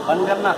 बंद करना।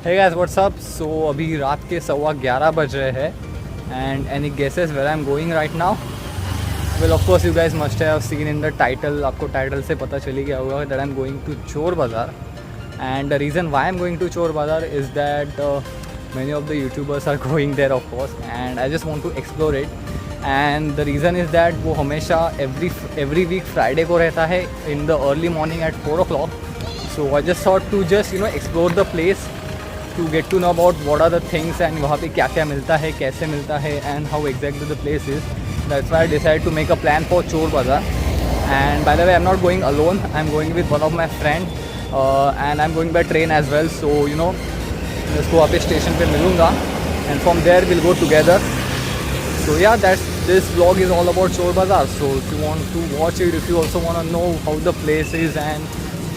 Hey guys, what's up? So अभी रात के 11:15 बज रहे हैं and any guesses where I'm going right now? Well, of course you guys must have seen in the title, आपको title से पता चली गया होगा that I'm going to Chor Bazaar, and the reason why I'm going to Chor Bazaar is that many of the YouTubers are going there of course, and I just want to explore it. And the reason is that वो हमेशा every week Friday को रहता है in the early morning at 4 o'clock. So I just thought to just explore the place, to get to know about what are the things and वहाँ पे क्या क्या मिलता है, कैसे मिलता है, and how exactly the place is. That's why I decided to make a plan for Chor Bazaar. And by the way, I'm not going alone. I'm going with one of my friend, and I'm going by train as well. So उसको वहाँ पे station पे मिलूँगा, and from there we'll go together. So yeah, this vlog is all about Chor Bazaar. So if you want to watch it, if you also want to know how the place is and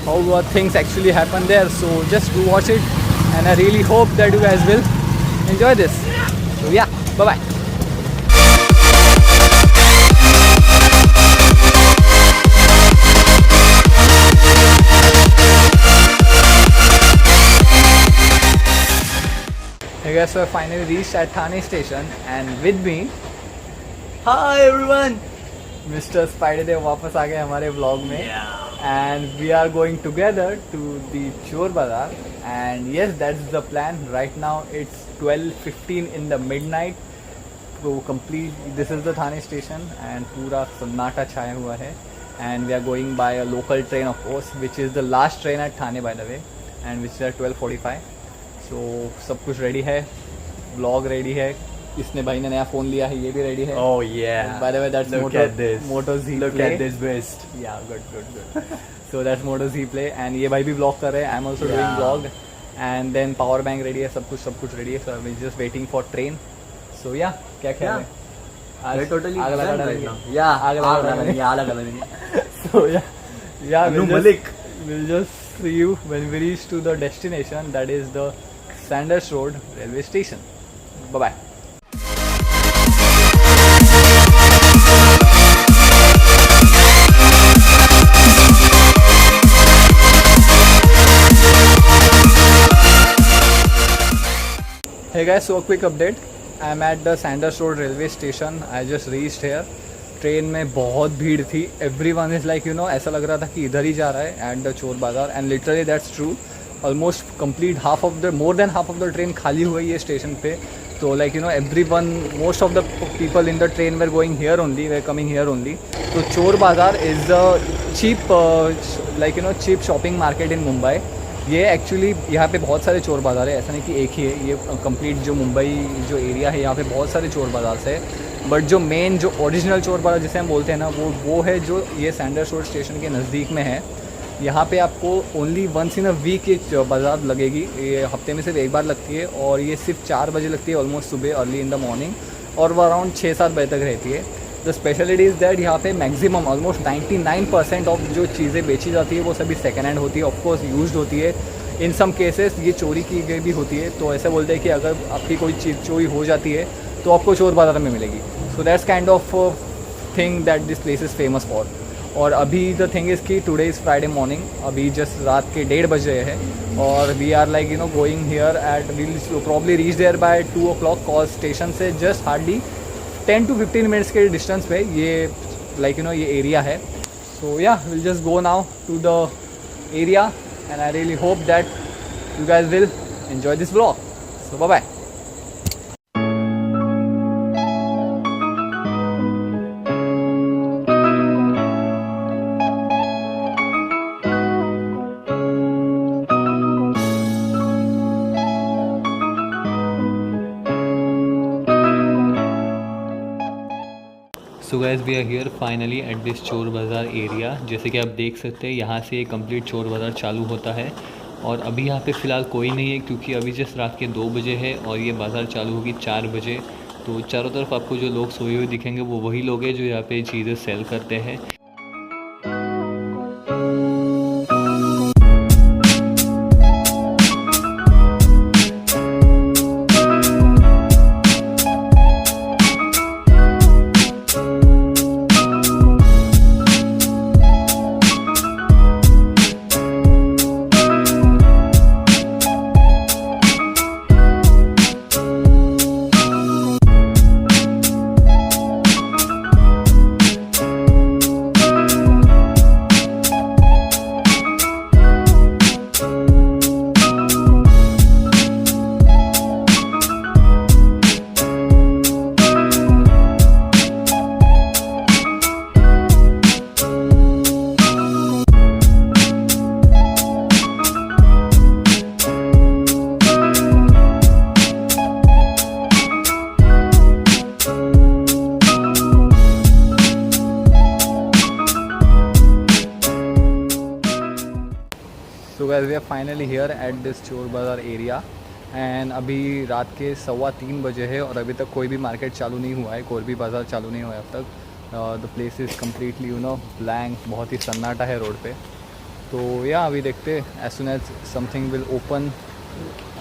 how things actually happen there, so just do watch it. And I really hope that you guys will enjoy this. So yeah, bye bye. Hey guys, so I finally reached at Thane station, and with me, hi everyone, Mr. Spider वापस आ गए हमारे vlog में. And we are going together to the Chor Bazaar, and yes, that's the plan. Right now it's 12:15 in the midnight. So complete, this is the Thane station and पूरा सन्नाटा छाया हुआ है, and we are going by a local train of course, which is the last train at Thane by the way, and which is at 12:45. So सब कुछ ready है, vlog ready है. इसने भाई ने नया फोन लिया है, ये भी रेडी है. Oh yeah. By the way, that's Look at this. Moto Z Look Play. at this wrist. Yeah, good. So that's Moto Z Play, and ये भाई भी vlog कर रहे हैं. I'm also doing vlog, and then power bank ready है, सब कुछ ready है. So I'm just waiting for train. So yeah, क्या ख्याल है? We're totally आग लगा done right डालेंगे. now. Yeah. आग लगा डालेंगे. आग लगा देंगे. So yeah, Anu Malik. we'll just see you when we reach to the destination, that is the Sanders Road railway station. Bye bye. Hey guys, so a quick update. I'm at the Sanders Road railway station. I just reached here. Train में बहुत भीड़ थी. Everyone is like ऐसा लग रहा था कि इधर ही जा रहा है at the Chor Bazaar, and literally that's true. Almost complete more than half of the train खाली हुई है स्टेशन पे. So everyone, most of the people in the train were going here only, were coming here only. So Chor Bazaar is a cheap cheap shopping market in Mumbai. ये actually यहाँ पे बहुत सारे चोर बाज़ार है, ऐसा नहीं कि एक ही है. ये कंप्लीट जो मुंबई जो एरिया है यहाँ पे बहुत सारे चोर बाज़ार है. बट जो मेन जो ओरिजिनल चोर बाज़ार जिसे हम बोलते हैं ना, वो है जो ये सैंडर्स रोड स्टेशन के नज़दीक में है. यहाँ पे आपको only once in a week ये बाज़ार लगेगी. ये हफ्ते में सिर्फ एक बार लगती है, और ये सिर्फ 4 बजे लगती है, ऑलमोस्ट सुबह अर्ली इन द मॉर्निंग, और वो अराउंड 6-7 बजे तक रहती है. द स्पेशलिटी इज़ दैट यहाँ पे मैक्सिमम ऑलमोस्ट 99% ऑफ जो चीज़ें बेची जाती है वो सभी सेकेंड हैंड होती है. ऑफकोर्स यूज्ड होती है. इन सम केसेस ये चोरी की गई भी होती है. तो ऐसे बोलते हैं कि अगर आपकी कोई चीज़ चोरी हो जाती है तो आपको चोर बाज़ार में मिलेगी. So that's kind of thing that this place is famous for. और अभी द थिंग इज़ कि टुडे इज़ फ्राइडे मॉर्निंग. अभी जस्ट रात के 1:30 बज रहे हैं, और we are like going here at will probably reach there by 2 o'clock. Cause station से जस्ट हार्डली 10 to 15 मिनट्स के डिस्टेंस पे ये ये एरिया है. So yeah will just go now to the area, and I really hope that you guys will enjoy this vlog. So bye bye. So guys we are here finally at this Chor Bazaar area. जैसे कि आप देख सकते हैं यहाँ से complete चोर बाज़ार चालू होता है और अभी यहाँ पे फ़िलहाल कोई नहीं है क्योंकि अभी जस्ट रात के 2 बजे है और ये बाज़ार चालू होगी 4 बजे। तो चारों तरफ आपको जो लोग सोए हुए दिखेंगे वो वही लोग हैं जो यहाँ पे चीज़ें सेल करते हैं। So guys we are finally here at this Chor Bazaar area and अभी रात के 3:15 बजे है और अभी तक कोई भी मार्केट चालू नहीं हुआ है, कोई भी बाज़ार चालू नहीं हुआ है अब तक। The place is completely blank, बहुत ही सन्नाटा है रोड पे। तो या अभी देखते as soon as something will open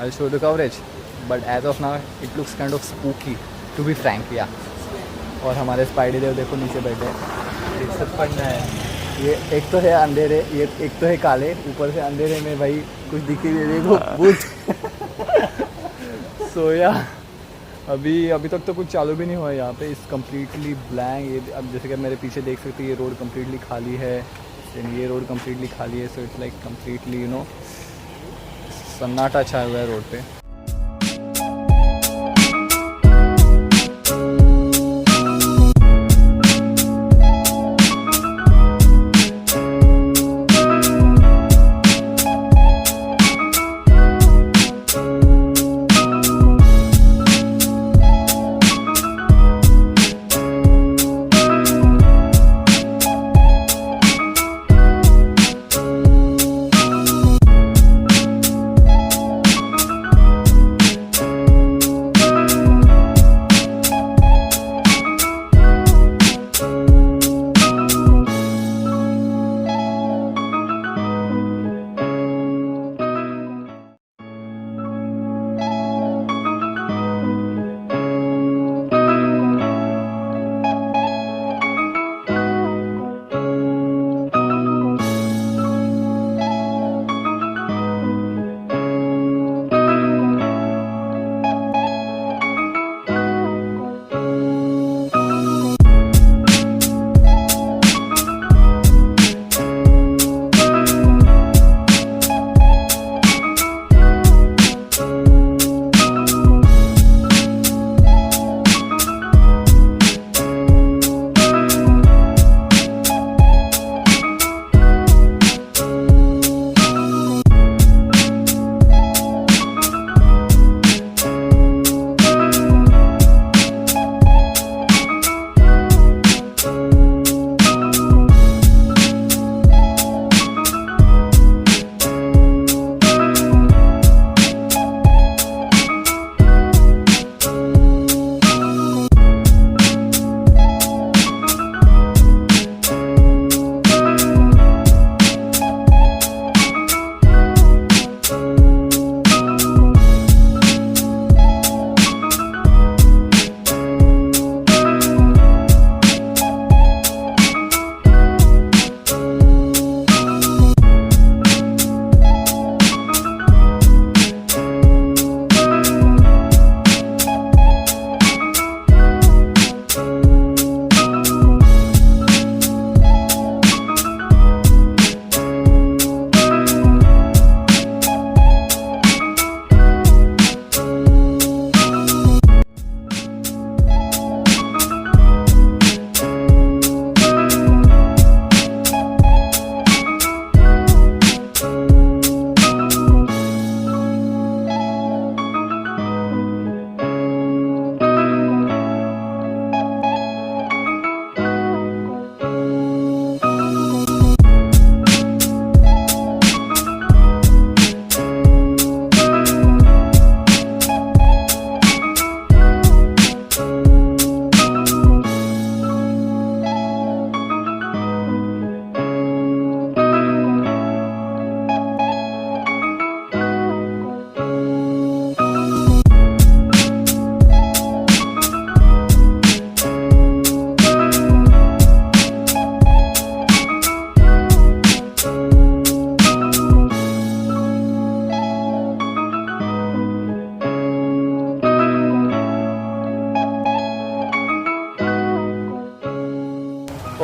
I show the coverage, but as of now it looks kind of spooky to be frank. Yeah और हमारे स्पाइडी देव देखो नीचे बैठे, सब पढ़ना है। ये एक तो है अंधेरे, ये एक तो है काले, ऊपर से अंधेरे में भाई कुछ दिख ही नहीं देखो भूत। सो या अभी तक तो कुछ चालू भी नहीं हुआ है यहाँ पे, इस कम्प्लीटली ब्लैंक। ये अब जैसे कि मेरे पीछे देख सकते हैं ये रोड कम्प्लीटली खाली है, ये रोड कम्प्लीटली खाली है। सो इट्स लाइक कम्प्लीटली सन्नाटा छाया हुआ है रोड पे।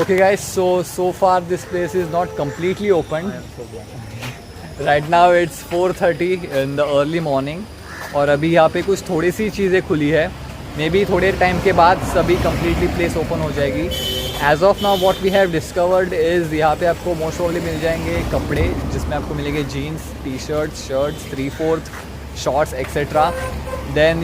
Okay guys, so far this place is not completely open. Right now it's 4:30 in the early morning और अभी यहाँ पे कुछ थोड़ी सी चीज़ें खुली है. मे बी थोड़े टाइम के बाद सभी कम्प्लीटली प्लेस ओपन हो जाएगी. As of now what we have discovered is यहाँ पे आपको मोस्ट ऑफली मिल जाएंगे कपड़े जिसमें आपको मिलेंगे jeans, T shirts, shirts, 3/4 shorts etcetera. Then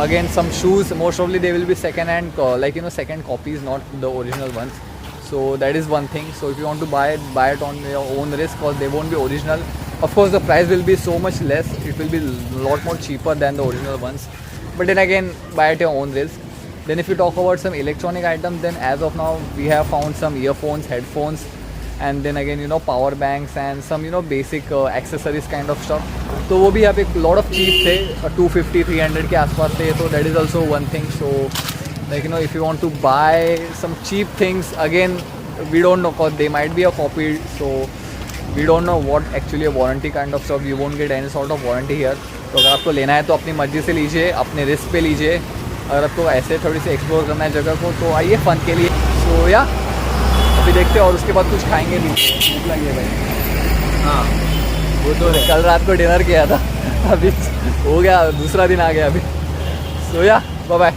again some shoes, most probably they will be second hand, like second copies, not the original ones. So that is one thing. So if you want to buy it on your own risk, because they won't be original. Of course the price will be so much less, it will be a lot more cheaper than the original ones, but then again buy at your own risk. Then if you talk about some electronic items, then as of now we have found some earphones, headphones, and then again power banks and some basic accessories kind of stuff. तो वो भी यहाँ पे lot of cheap थे, 250-300 के आसपास थे. So that is also one thing. So like if you want to buy some cheap things, again we don't know because they might be a copy. So we don't know what actually a warranty kind of stuff. You won't get any sort of warranty here. तो अगर आपको लेना है तो अपनी मर्जी से लीजिए, अपने रिस्क पे लीजिए. अगर आपको ऐसे थोड़ी सी एक्सप्लोर करना है जगह को तो आइए फन के लिए. सो या अभी देखते हैं और उसके बाद कुछ खाएंगे भी. भूख लगी है भाई. हाँ वो तो कल रात को डिनर किया था, अभी हो गया दूसरा दिन आ गया अभी. So yeah bye bye.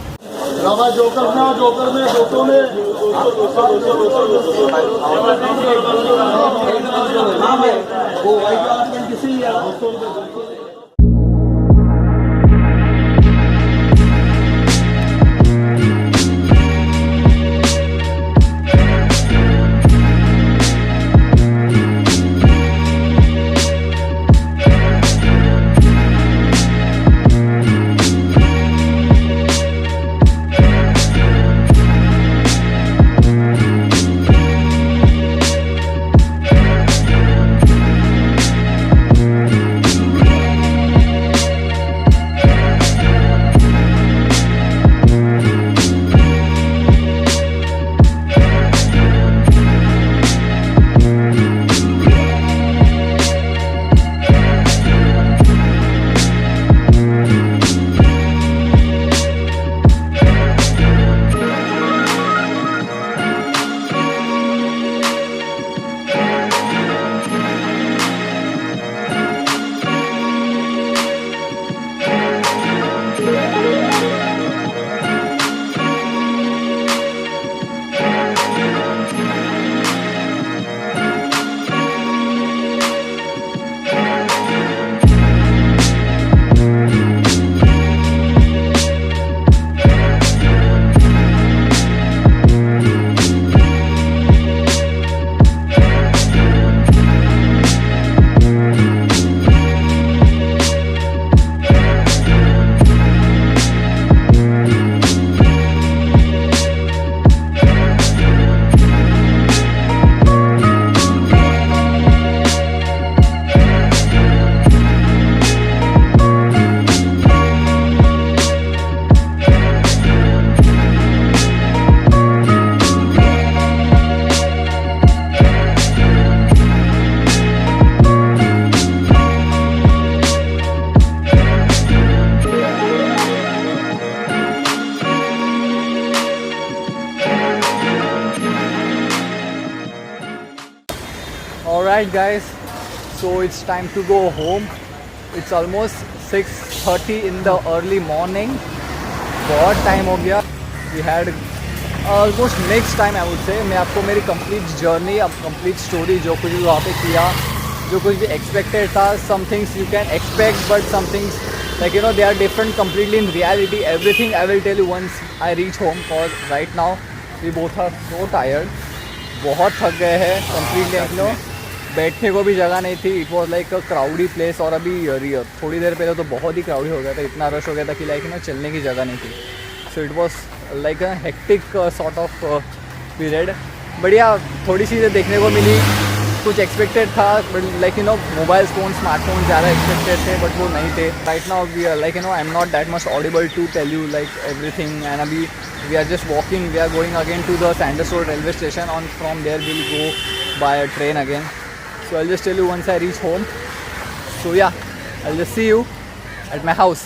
Alright guys, so it's time to go home. It's almost 6:30 in the early morning. बहुत टाइम हो गया. We had almost next time I would say. मैं आपको मेरी complete journey, अब complete story जो कुछ भी वहाँ पे किया, जो कुछ भी expected था, some things you can expect but some things like they are different completely in reality. Everything I will tell you once I reach home because right now we both are so tired. बहुत थक गए हैं completely. बैठने को भी जगह नहीं थी. It was like a crowdy place. और अभी थोड़ी देर पहले तो बहुत ही क्राउडी हो गया था. इतना रश हो गया था कि लाइक चलने की जगह नहीं थी. So it was like a hectic sort of period. बढ़िया थोड़ी चीज़ें देखने को मिली. कुछ एक्सपेक्टेड था but like mobile phone, smartphone ज़्यादा एक्सपेक्टेड थे बट वो नहीं थे. Right now we are like I am not that much audible to tell you like everything. And अभी we are just walking. We are going again to the Sanders road railway station. On from there will go by a train again. So I'll just tell you once I reach home. So yeah, I'll just see you at my house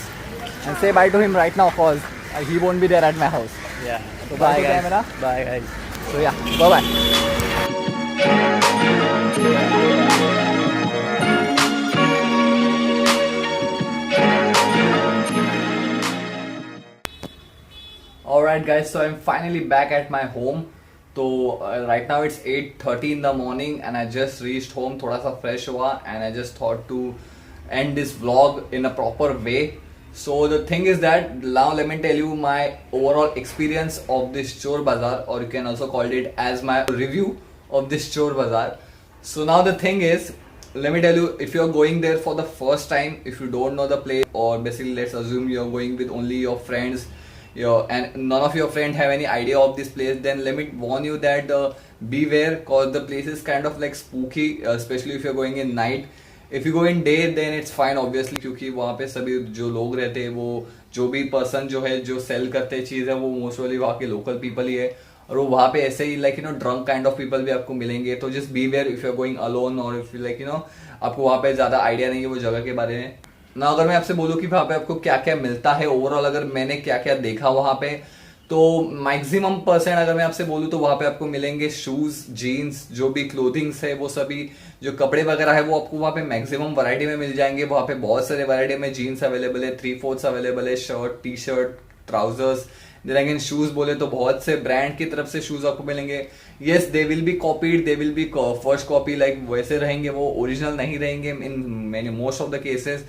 and say bye to him right now cause he won't be there at my house. Yeah. So bye guys. Bye guys. So yeah, bye bye. Alright guys, so I'm finally back at my home. So right now it's 8:30 in the morning and I just reached home, थोड़ा सा fresh हुआ and I just thought to end this vlog in a proper way. So the thing is that now let me tell you my overall experience of this Chor Bazaar, or you can also call it as my review of this Chor Bazaar. So now the thing is, let me tell you, if you're going there for the first time, if you don't know the place, or basically let's assume you're going with only your friends, and none of your friends have any idea of this place, then let me warn you that beware, cause the place is kind of like spooky, especially if you're going in night. If you go in day then it's fine obviously, क्योंकि वहाँ पे सभी जो लोग रहते हैं, वो जो भी पर्सन जो है जो सेल करते हैं चीज़ है, वो मोस्टली वहाँ के लोकल पीपल ही है, और वो वहाँ पे ऐसे ही like drunk kind of people भी आपको मिलेंगे. तो just be aware if you are going alone, और इफ लाइक आपको वहाँ पे ज़्यादा आइडिया नहीं है वो जगह के बारे में ना. अगर मैं आपसे बोलूँ कि वहाँ पे आपको क्या क्या मिलता है ओवरऑल, अगर मैंने क्या क्या देखा वहाँ पे, तो मैक्सिमम % अगर मैं आपसे बोलूँ तो वहाँ पे आपको मिलेंगे शूज, जीन्स, जो भी क्लोथिंग्स है वो सभी, जो कपड़े वगैरह है वो आपको वहाँ पे मैक्सिमम वैरायटी में मिल जाएंगे. वहाँ पे बहुत सारे वैरायटी में जीन्स अवेलेबल है, 3/4 अवेलेबल है, shirt, T shirt, trousers. Then again shoes बोले तो बहुत से ब्रांड की तरफ से शूज आपको मिलेंगे. Yes, they will be copied, they will be first copy, like वैसे रहेंगे, वो ओरिजिनल नहीं रहेंगे in many most of the cases.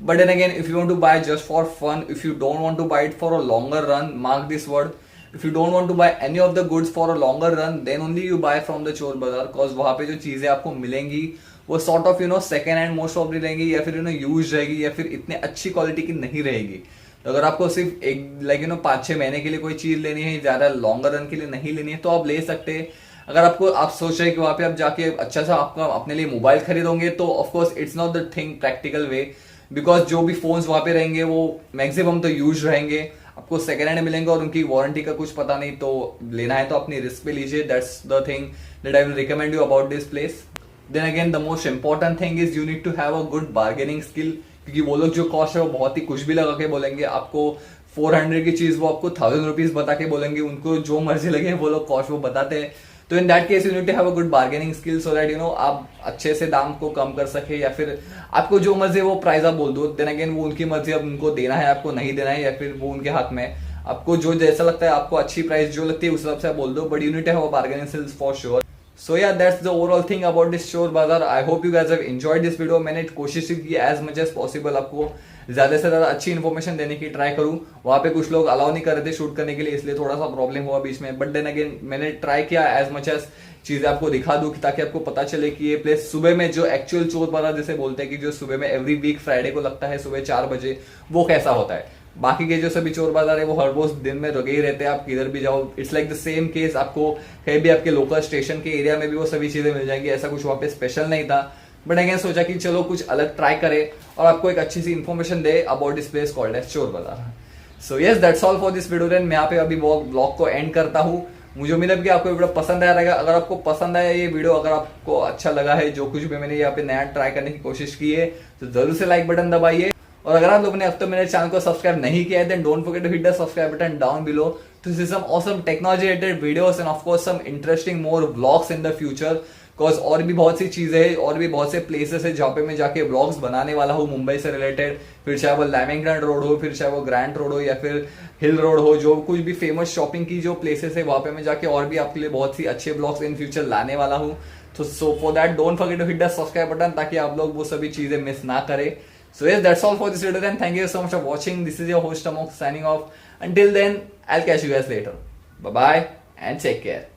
But then again, if you want to buy just for fun, if you don't want to buy it for a longer run, mark this word, if you don't want to buy any of the goods for a longer run, then only you buy from the Chor Bazaar, cause वहाँ पे जो चीजें आपको मिलेंगी वो sort of second hand most probably रहेंगी, या फिर यूज रहेगी, या फिर इतने अच्छी क्वालिटी की नहीं रहेगी. तो अगर आपको सिर्फ एक लाइक 5-6 महीने के लिए कोई चीज लेनी है, ज्यादा लॉन्गर रन के लिए नहीं लेनी है, तो आप ले सकते हैं. अगर आपको आप सोच रहे हैं कि वहाँ पे आप जाके अच्छा सा आपका अपने लिए मोबाइल खरीदोगे, तो of course it's not the thing practical way, because जो भी फोन्स वहाँ पे रहेंगे वो मैक्सिमम तो यूज रहेंगे, आपको सेकेंड हैंड मिलेंगे और उनकी वारंटी का कुछ पता नहीं. तो लेना है तो अपनी रिस्क पे लीजिए. That's the thing that I will recommend you about this place. Then again the most important thing is you need to have a good bargaining skill, क्योंकि वो लोग जो कॉस्ट है वो बहुत ही कुछ भी लगा के बोलेंगे. आपको 400 की चीज वो आपको 1000 रुपीज बता के बोलेंगे. उनको जो मर्जी लगे वो लोग कॉस्ट वो बताते हैं. तो in that case you need to have a good bargaining skill, so that आप अच्छे से दाम को कम कर सके, या फिर आपको जो मर्जी वो प्राइस आप बोल दो. देन अगेन वो उनकी मर्जी, अब उनको देना है आपको नहीं देना है, या फिर वो उनके हाथ में. आपको जो जैसा लगता है, आपको अच्छी प्राइस जो लगती है उस हिसाब से आप बोल दो, but you need to have a bargaining skills for sure. So yeah that's the overall thing about this Chor Bazaar. I hope you guys have enjoyed this video. मैंने कोशिश की एज मच एज पॉसिबल आपको ज्यादा से ज्यादा अच्छी इन्फॉर्मेशन देने की ट्राई करूं. वहां पे कुछ लोग अलाउ नहीं कर रहे थे शूट करने के लिए, इसलिए थोड़ा सा प्रॉब्लम हुआ बीच में. बट देन अगेन मैंने ट्राई किया एज मच एज चीजें आपको दिखा दूं, ताकि आपको पता चले कि ये प्लेस सुबह में जो एक्चुअल चोर बाजार जैसे बोलते हैं कि जो सुबह में एवरी वीक फ्राइडे को लगता है सुबह 4 बजे, वो कैसा होता है. बाकी के जो सभी चोर बाजार है वो हर रोज दिन में लगे ही रहते हैं, आप किधर भी जाओ it's like the same case. आपको कहीं भी आपके लोकल स्टेशन के एरिया में भी वो सभी चीजें मिल जाएंगी. ऐसा कुछ वहाँ पे स्पेशल नहीं था, बट अगेन सोचा कि चलो कुछ अलग ट्राई करे और आपको एक अच्छी सी इन्फॉर्मेशन दे about this place called as Chor Bazaar. So yes, that's all for this video. Then मैं यहाँ पे अभी ब्लॉग को एंड करता हूँ. मुझे उम्मीद है कि आपको वीडियो पसंद आया रहेगा. अगर आपको पसंद आया ये वीडियो, अगर आपको अच्छा लगा है जो कुछ भी मैंने यहाँ पे नया ट्राई करने की कोशिश की है, तो जरूर से लाइक बटन दबाइए. और अगर आप लोगों ने अब तक मेरे चैनल को सब्सक्राइब नहीं किया है, then don't forget to hit the subscribe button down below to see some awesome technology related videos and of course some interesting more vlogs in the future. Because और भी बहुत सी चीजें हैं, और भी बहुत से प्लेसेस है जहाँ पे मैं जाके व्लॉग्स बनाने वाला हूँ मुंबई से रिलेटेड. फिर चाहे वो लैमिंगटन रोड हो, फिर चाहे वो ग्रैंड रोड हो, या फिर हिल रोड हो, जो कुछ भी फेमस शॉपिंग की जो प्लेसेस है वहाँ पे मैं जाके और भी आपके लिए बहुत सी अच्छे ब्लॉग्स इन फ्यूचर लाने वाला हूँ. तो so for that don't forget to hit the subscribe button, ताकि आप लोग वो सभी चीजें मिस ना करें. So yes, that's all for this video then. Thank you so much for watching. This is your host Amok signing off. Until then, I'll catch you guys later. Bye bye and take care.